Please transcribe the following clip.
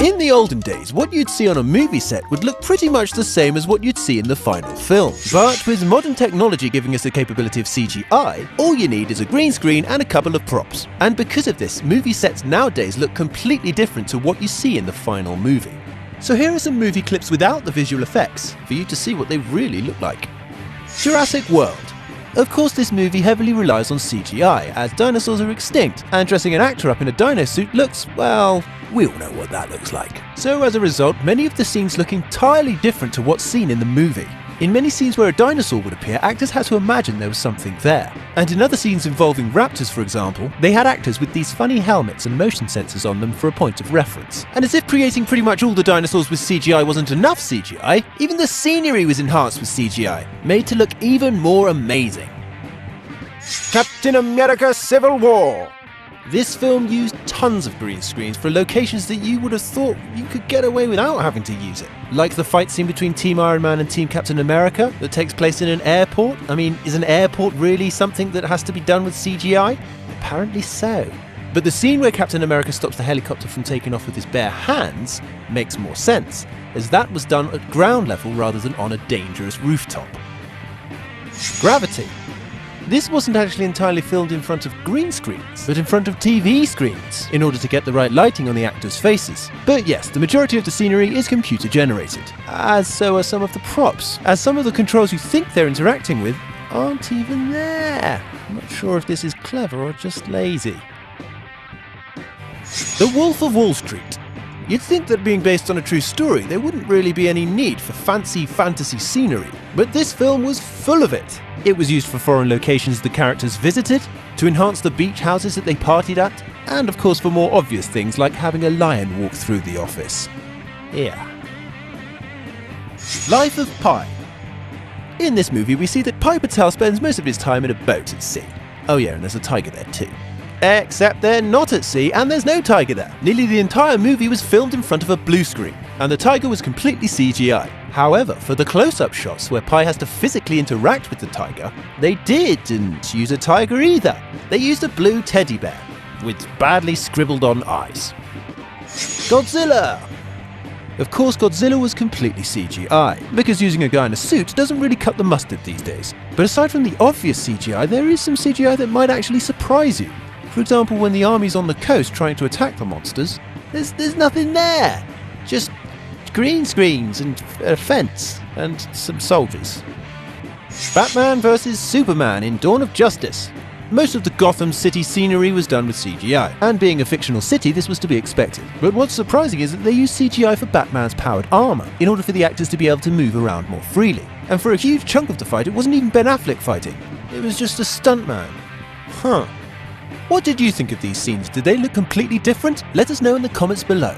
In the olden days, what you'd see on a movie set would look pretty much the same as what you'd see in the final film. But with modern technology giving us the capability of CGI, all you need is a green screen and a couple of props. And because of this, movie sets nowadays look completely different to what you see in the final movie. So here are some movie clips without the visual effects, for you to see what they really look like. Jurassic World. Of course, this movie heavily relies on CGI, as dinosaurs are extinct, and dressing an actor up in a dino suit looks, well, we all know what that looks like. So as a result, many of the scenes look entirely different to what's seen in the movie. In many scenes where a dinosaur would appear, actors had to imagine there was something there. And in other scenes involving raptors, for example, they had actors with these funny helmets and motion sensors on them for a point of reference. And as if creating pretty much all the dinosaurs with CGI wasn't enough CGI, even the scenery was enhanced with CGI, made to look even more amazing. Captain America: Civil War. This film used tons of green screens for locations that you would have thought you could get away without having to use it. Like the fight scene between Team Iron Man and Team Captain America that takes place in an airport. I mean, is an airport really something that has to be done with CGI? Apparently so. But the scene where Captain America stops the helicopter from taking off with his bare hands makes more sense, as that was done at ground level rather than on a dangerous rooftop. Gravity. This wasn't actually entirely filmed in front of green screens, but in front of TV screens, in order to get the right lighting on the actors' faces. But yes, the majority of the scenery is computer generated, as so are some of the props, as some of the controls you think they're interacting with aren't even there. I'm not sure if this is clever or just lazy. The Wolf of Wall Street. You'd think that being based on a true story, there wouldn't really be any need for fancy fantasy scenery, but this film was full of it. It was used for foreign locations the characters visited, to enhance the beach houses that they partied at, and of course for more obvious things like having a lion walk through the office. Yeah. Life of Pi. In this movie we see that Pi Patel spends most of his time in a boat at sea. Oh yeah, and there's a tiger there too. Except they're not at sea and there's no tiger there. Nearly the entire movie was filmed in front of a blue screen, and the tiger was completely CGI. However, for the close-up shots where Pi has to physically interact with the tiger, they didn't use a tiger either. They used a blue teddy bear with badly scribbled on eyes. Godzilla! Of course, Godzilla was completely CGI, because using a guy in a suit doesn't really cut the mustard these days. But aside from the obvious CGI, there is some CGI that might actually surprise you. For example, when the army's on the coast trying to attack the monsters, there's nothing there. Just green screens and a fence and some soldiers. Batman vs Superman in Dawn of Justice. Most of the Gotham City scenery was done with CGI, and being a fictional city, this was to be expected. But what's surprising is that they used CGI for Batman's powered armor, in order for the actors to be able to move around more freely. And for a huge chunk of the fight, it wasn't even Ben Affleck fighting. It was just a stuntman. Huh. What did you think of these scenes? Did they look completely different? Let us know in the comments below.